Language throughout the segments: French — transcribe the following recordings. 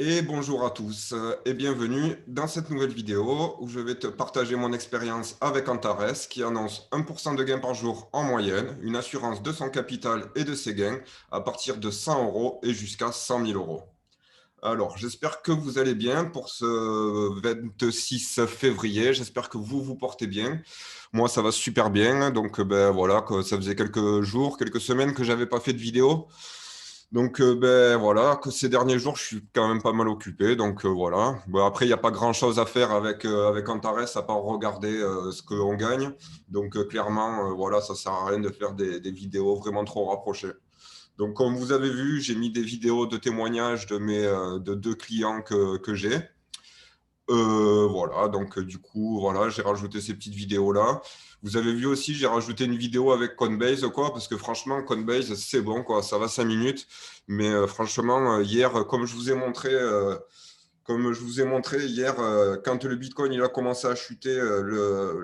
Et bonjour à tous et bienvenue dans cette nouvelle vidéo où je vais te partager mon expérience avec Antares qui annonce 1% de gain par jour en moyenne, une assurance de son capital et de ses gains à partir de 100 euros et jusqu'à 100 000 euros. Alors, j'espère que vous allez bien pour ce 26 février. J'espère que vous vous portez bien. Moi, ça va super bien. Donc, ben voilà, que ça faisait quelques jours, quelques semaines que j'avais pas fait de vidéo. Donc, ben voilà, que ces derniers jours, je suis quand même pas mal occupé. Donc, voilà. Bon, après, il n'y a pas grand-chose à faire avec Antares à part regarder ce qu'on gagne. Donc, clairement, voilà, ça sert à rien de faire des vidéos vraiment trop rapprochées. Donc, comme vous avez vu, j'ai mis des vidéos de témoignages de deux clients que j'ai. Voilà, donc du coup, voilà, j'ai rajouté ces petites vidéos-là. Vous avez vu aussi, j'ai rajouté une vidéo avec Coinbase, quoi, parce que franchement, Coinbase, c'est bon, quoi, ça va 5 minutes. Mais franchement, hier, comme je vous ai montré hier, quand le Bitcoin il a commencé à chuter,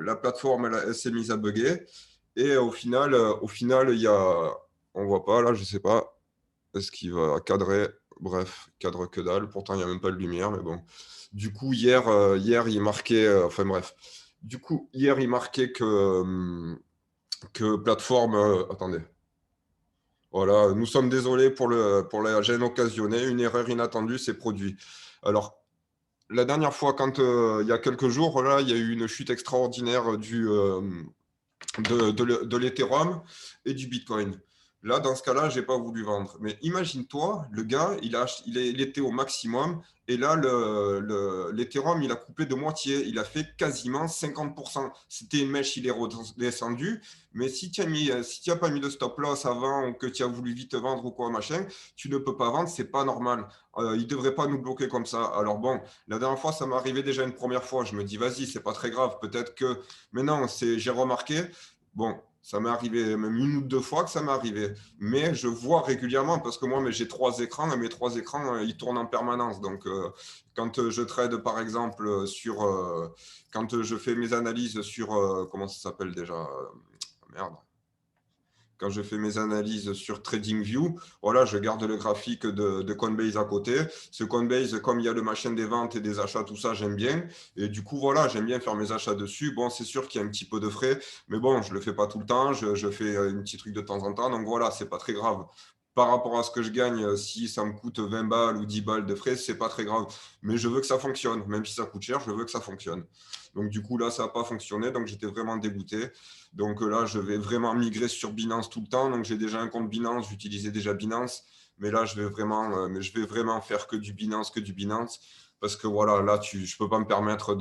la plateforme elle s'est mise à bugger. Et au final, il y a, on voit pas là, je sais pas, est-ce qu'il va cadrer? Bref, cadre que dalle. Pourtant, il n'y a même pas de lumière, mais bon. Du coup, hier il marquait. Enfin, bref. Du coup, hier, il marquait que plateforme. Attendez. Voilà, nous sommes désolés pour la gêne occasionnée. Une erreur inattendue s'est produite. Alors, la dernière fois, il y a quelques jours, là, il y a eu une chute extraordinaire de l'Ethereum et du Bitcoin. Là, dans ce cas-là, je n'ai pas voulu vendre. Mais imagine-toi, le gars, il était au maximum. Et là, l'Ethereum, il a coupé de moitié. Il a fait quasiment 50%. C'était une mèche, il est redescendu. Mais si tu n'as pas mis de stop loss avant ou que tu as voulu vite vendre ou quoi, machin, tu ne peux pas vendre, c'est pas normal. Il ne devrait pas nous bloquer comme ça. Alors bon, la dernière fois, ça m'est arrivé déjà une première fois. Je me dis, vas-y, c'est pas très grave. Peut-être que. Mais non, j'ai remarqué. Bon, ça m'est arrivé même une ou deux fois que ça m'est arrivé. Mais je vois régulièrement, parce que moi, mais j'ai trois écrans, et mes trois écrans, ils tournent en permanence. Donc, quand je trade, par exemple, quand je fais mes analyses sur, comment ça s'appelle déjà? Merde. Quand je fais mes analyses sur TradingView, voilà, je garde le graphique de Coinbase à côté. Ce Coinbase, comme il y a le machin des ventes et des achats, tout ça, j'aime bien. Et du coup, voilà, j'aime bien faire mes achats dessus. Bon, c'est sûr qu'il y a un petit peu de frais, mais bon, je ne le fais pas tout le temps. Je fais un petit truc de temps en temps. Donc voilà, c'est pas très grave. Par rapport à ce que je gagne, si ça me coûte 20 balles ou 10 balles de frais, c'est pas très grave. Mais je veux que ça fonctionne. Même si ça coûte cher, je veux que ça fonctionne. Donc du coup, là, ça n'a pas fonctionné. Donc j'étais vraiment dégoûté. Donc là, je vais vraiment migrer sur Binance tout le temps. Donc j'ai déjà un compte Binance, j'utilisais déjà Binance. Mais là, je vais vraiment faire que du Binance, que du Binance. Parce que voilà, là, je ne peux pas me permettre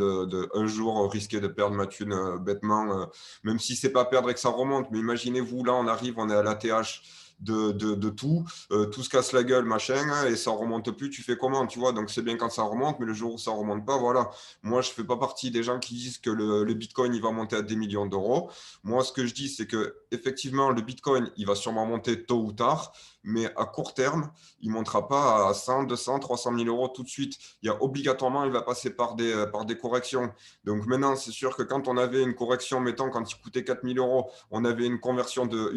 un jour risquer de perdre ma thune bêtement, même si c'est pas perdre et que ça remonte. Mais imaginez-vous, là, on arrive, on est à l'ATH de tout se casse la gueule, machin, hein, et ça remonte plus, tu fais comment, tu vois? Donc c'est bien quand ça remonte, mais le jour où ça remonte pas, voilà. Moi, je fais pas partie des gens qui disent que le Bitcoin, il va monter à des millions d'euros. Moi, ce que je dis, c'est que effectivement, le Bitcoin, il va sûrement monter tôt ou tard, mais à court terme, il ne montera pas à 100, 200, 300 000 euros tout de suite. Obligatoirement, il va passer par des corrections. Donc maintenant, c'est sûr que quand on avait une correction, mettons, quand il coûtait 4 000 euros, on avait une correction de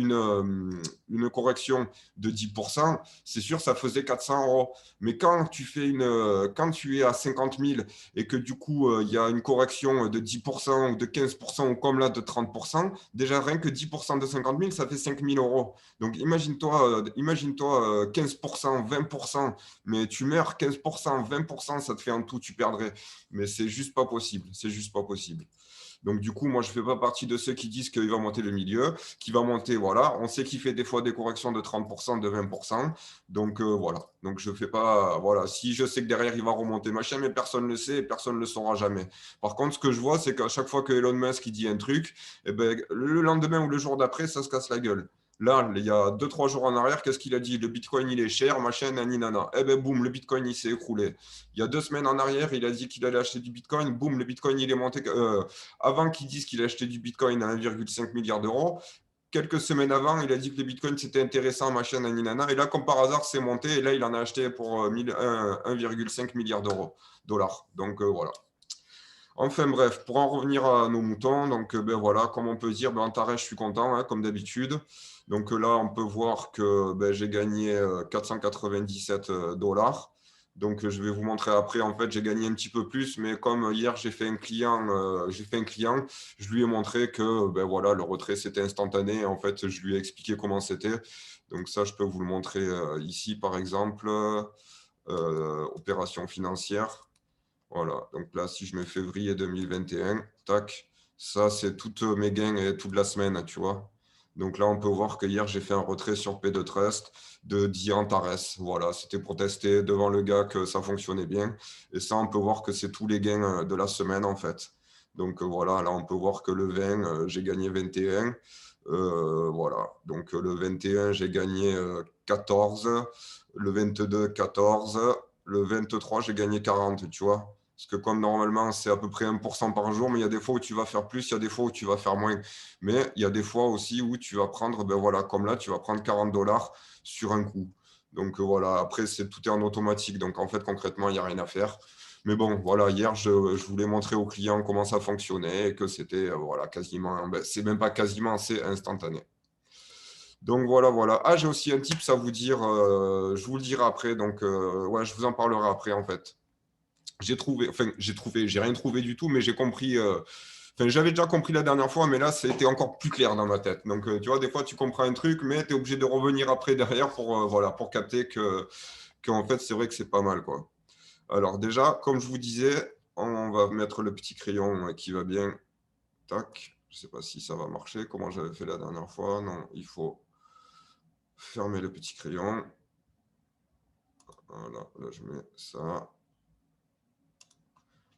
10%, c'est sûr, ça faisait 400 euros. Mais quand tu es à 50 000 et que du coup, il y a une correction de 10% ou de 15% ou comme là de 30%, déjà rien que 10% de 50 000, ça fait 5 000 euros. Donc imagine-toi 15%, 20%, mais tu meurs 15%, 20%, ça te fait en tout, tu perdrais. Mais c'est juste pas possible, c'est juste pas possible. Donc, du coup, moi, je ne fais pas partie de ceux qui disent qu'il va monter le milieu, qu'il va monter, voilà. On sait qu'il fait des fois des corrections de 30%, de 20%. Donc, voilà. Donc, je fais pas, voilà. Si je sais que derrière, il va remonter machin, mais personne ne le sait et personne ne le saura jamais. Par contre, ce que je vois, c'est qu'à chaque fois que Elon Musk il dit un truc, eh ben, le lendemain ou le jour d'après, ça se casse la gueule. Là, il y a 2, 3 jours en arrière, qu'est-ce qu'il a dit? Le Bitcoin, il est cher, machin, nani, nana. Eh ben, boum, le Bitcoin, il s'est écroulé. Il y a 2 semaines en arrière, il a dit qu'il allait acheter du Bitcoin. Boum, le Bitcoin, il est monté. Avant qu'il dise qu'il achetait du Bitcoin à 1,5 milliard d'euros, quelques semaines avant, il a dit que le Bitcoin c'était intéressant, machin, naninana. Et là, comme par hasard, c'est monté. Et là, il en a acheté pour 1,5 milliard d'euros, dollars. Donc voilà. Enfin bref, pour en revenir à nos moutons, donc ben voilà, comme on peut dire, ben, Antares, je suis content, hein, comme d'habitude. Donc là, on peut voir que ben, j'ai gagné 497 dollars. Donc, je vais vous montrer après. En fait, j'ai gagné un petit peu plus, mais comme hier, j'ai fait un client, je lui ai montré que ben voilà, le retrait, c'était instantané. En fait, je lui ai expliqué comment c'était. Donc, ça, je peux vous le montrer ici, par exemple, opération financière. Voilà. Donc là, si je mets février 2021, tac, ça, c'est toutes mes gains et toute la semaine, tu vois. Donc là, on peut voir que hier, j'ai fait un retrait sur P2Trust de 10 Antares. Voilà, c'était pour tester devant le gars que ça fonctionnait bien. Et ça, on peut voir que c'est tous les gains de la semaine, en fait. Donc voilà, là, on peut voir que le 20, j'ai gagné 21. Voilà, donc le 21, j'ai gagné 14. Le 22, 14. Le 23, j'ai gagné 40, tu vois. Parce que comme normalement, c'est à peu près 1% par jour, mais il y a des fois où tu vas faire plus, il y a des fois où tu vas faire moins. Mais il y a des fois aussi où tu vas prendre, ben voilà, comme là, tu vas prendre 40 $ sur un coup. Donc voilà, après, tout est en automatique. Donc en fait, concrètement, il n'y a rien à faire. Mais bon, voilà, hier, je voulais montrer aux clients comment ça fonctionnait et que c'était voilà, quasiment, ben, c'est même pas quasiment, c'est instantané. Donc voilà, voilà. Ah, j'ai aussi un tips à vous dire, je vous le dirai après. Donc ouais, je vous en parlerai après en fait. J'ai rien trouvé du tout, mais j'ai compris. Enfin, j'avais déjà compris la dernière fois, mais là, c'était encore plus clair dans ma tête. Donc, tu vois, des fois, tu comprends un truc, mais tu es obligé de revenir après derrière pour, voilà, pour capter que, en fait, c'est vrai que c'est pas mal, quoi. Alors, déjà, comme je vous disais, on va mettre le petit crayon qui va bien. Tac. Je ne sais pas si ça va marcher. Comment j'avais fait la dernière fois. Non, il faut fermer le petit crayon. Voilà, là, je mets ça.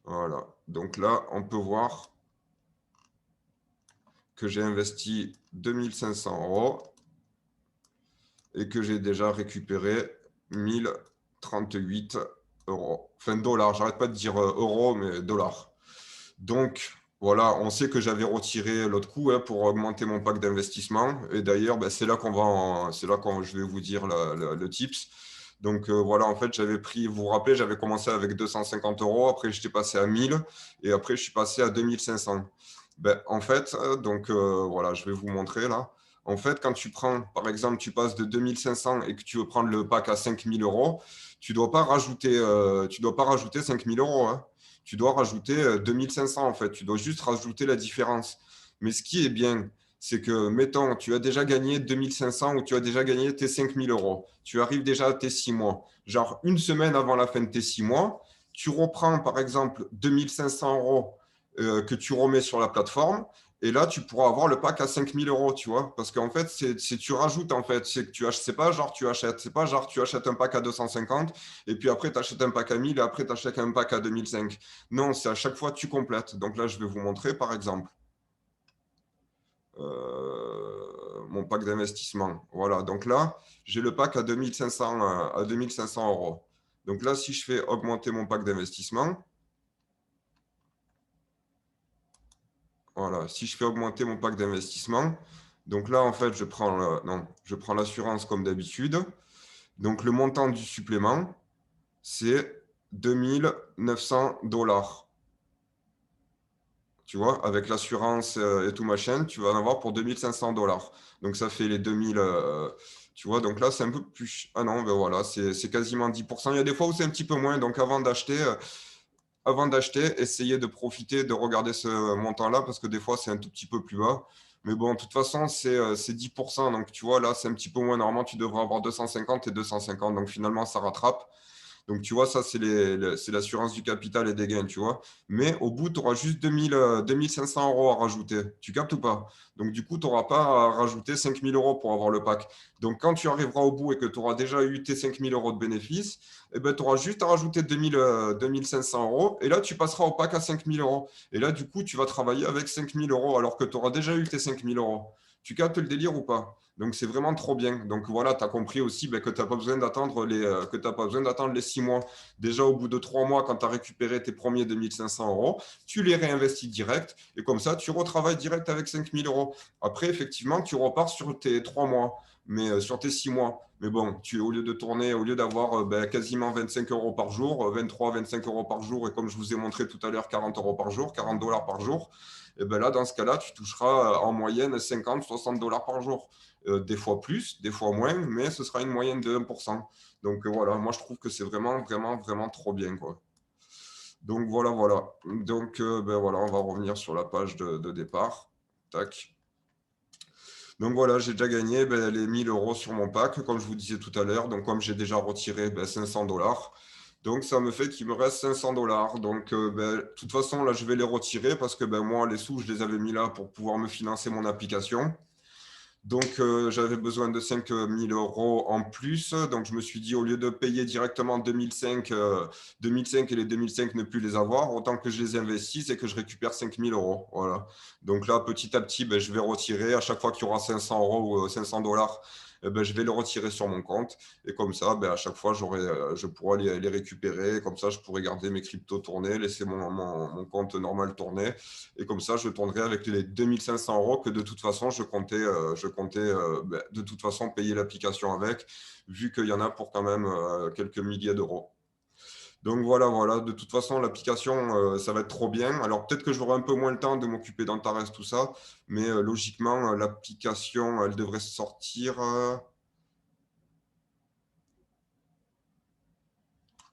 Voilà. Donc là, on peut voir que j'ai investi 2 500 € et que j'ai déjà récupéré 1038 euros. Enfin, dollars, j'arrête pas de dire euros, mais dollars. Donc, voilà, on sait que j'avais retiré l'autre coup pour augmenter mon pack d'investissement. Et d'ailleurs, ben, c'est là c'est là que je vais vous dire le tips. Donc voilà, en fait, j'avais pris, vous vous rappelez, j'avais commencé avec 250 €, après j'étais passé à 1000 et après je suis passé à 2500. Ben, en fait, donc voilà, je vais vous montrer là. En fait, quand tu prends, par exemple, tu passes de 2500 et que tu veux prendre le pack à 5000 €, tu ne dois pas rajouter 5000 €. Hein. Tu dois rajouter 2500 en fait. Tu dois juste rajouter la différence. Mais ce qui est bien, c'est que, mettons, tu as déjà gagné 2500 ou tu as déjà gagné tes 5000 €. Tu arrives déjà à tes 6 mois. Genre, une semaine avant la fin de tes 6 mois, tu reprends par exemple 2500 € que tu remets sur la plateforme. Et là, tu pourras avoir le pack à 5000 €, tu vois. Parce qu'en fait, tu rajoutes, en fait. C'est que tu achètes, c'est pas genre tu achètes. C'est pas genre tu achètes un pack à 250 et puis après, tu achètes un pack à 1000 et après, tu achètes un pack à 2005. Non, c'est à chaque fois, tu complètes. Donc là, je vais vous montrer, par exemple, mon pack d'investissement. Voilà. Donc là, j'ai le pack à 2500, à 2500 €. Donc là, si je fais augmenter mon pack d'investissement, voilà, si je fais augmenter mon pack d'investissement, donc là, en fait, je prends l'assurance comme d'habitude. Donc, le montant du supplément, c'est 2900 $. Tu vois, avec l'assurance et tout machin, tu vas en avoir pour 2500 $. Donc, ça fait les 2000. Tu vois, donc là, c'est un peu plus. Ah non, ben voilà, c'est quasiment 10%. Il y a des fois où c'est un petit peu moins. Donc, avant d'acheter, essayez de profiter, de regarder ce montant-là, parce que des fois, c'est un tout petit peu plus bas. Mais bon, de toute façon, c'est 10%. Donc, tu vois, là, c'est un petit peu moins. Normalement, tu devrais avoir 250 et 250. Donc, finalement, ça rattrape. Donc, tu vois, ça, c'est l'assurance du capital et des gains, tu vois. Mais au bout, tu auras juste 2500 € à rajouter. Tu captes ou pas? Donc, du coup, tu n'auras pas à rajouter 5000 € pour avoir le pack. Donc, quand tu arriveras au bout et que tu auras déjà eu tes 5000 € de bénéfices, eh ben, tu auras juste à rajouter 2500 € et là, tu passeras au pack à 5000 €. Et là, du coup, tu vas travailler avec 5000 € alors que tu auras déjà eu tes 5000 €. Tu captes le délire ou pas? Donc, c'est vraiment trop bien. Donc, voilà, tu as compris aussi que tu n'as pas besoin d'attendre les 6 mois. Déjà, au bout de 3 mois, quand tu as récupéré tes premiers 2500 €, tu les réinvestis direct. Et comme ça, tu retravailles direct avec 5000 €. Après, effectivement, tu repars sur tes 3 mois, mais sur tes 6 mois. Mais bon, au lieu de tourner, au lieu d'avoir quasiment 25 € par jour, 23, 25 € par jour, et comme je vous ai montré tout à l'heure, 40 € par jour, 40 $ par jour, et ben là, dans ce cas-là, tu toucheras en moyenne 50, 60 $ par jour. des fois plus, des fois moins, mais ce sera une moyenne de 1%. Donc voilà, moi je trouve que c'est vraiment, vraiment, vraiment trop bien, quoi. Donc voilà, voilà. Donc ben voilà, on va revenir sur la page de départ. Tac. Donc voilà, j'ai déjà gagné les 1000 euros sur mon pack, comme je vous disais tout à l'heure. Donc comme j'ai déjà retiré 500 $, donc ça me fait qu'il me reste 500 $. Donc de toute façon, là, je vais les retirer parce que moi, les sous, je les avais mis là pour pouvoir me financer mon application. Donc, j'avais besoin de 5000 euros en plus. Donc, je me suis dit, au lieu de payer directement 2005, 2005 et les 2005 ne plus les avoir, autant que je les investisse et que je récupère 5000 euros. Voilà. Donc là, petit à petit, je vais retirer. À chaque fois qu'il y aura 500 euros ou 500 $, je vais le retirer sur mon compte. Et comme ça, à chaque fois, je pourrai les récupérer. Comme ça, je pourrai garder mes cryptos tournés, laisser mon compte normal tourner. Et comme ça, je tournerai avec les 2500 euros que de toute façon, je comptais de toute façon payer l'application avec, vu qu'il y en a pour quand même quelques milliers d'euros. Donc voilà, voilà. De toute façon, l'application, ça va être trop bien. Alors peut-être que j'aurai un peu moins le temps de m'occuper d'Antares, tout ça, mais logiquement, l'application, elle devrait sortir.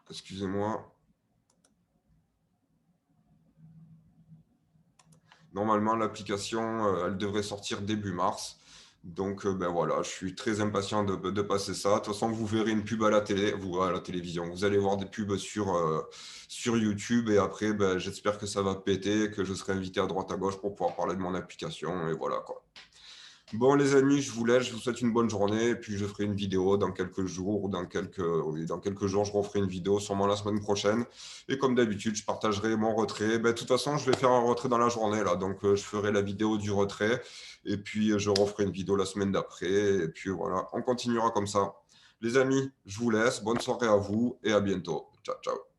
Excusez-moi. Normalement, l'application, elle devrait sortir début mars. Donc, voilà, je suis très impatient de passer ça. De toute façon, vous verrez une pub à la télé, vous, à la télévision. Vous allez voir des pubs sur YouTube et après, j'espère que ça va péter, que je serai invité à droite à gauche pour pouvoir parler de mon application et voilà quoi. Bon, les amis, je vous laisse, je vous souhaite une bonne journée et puis je ferai une vidéo dans quelques jours ou oui, dans quelques jours, je referai une vidéo, sûrement la semaine prochaine. Et comme d'habitude, je partagerai mon retrait. De toute façon, je vais faire un retrait dans la journée là, donc je ferai la vidéo du retrait et puis je referai une vidéo la semaine d'après et puis voilà, on continuera comme ça. Les amis, je vous laisse, bonne soirée à vous et à bientôt. Ciao, ciao.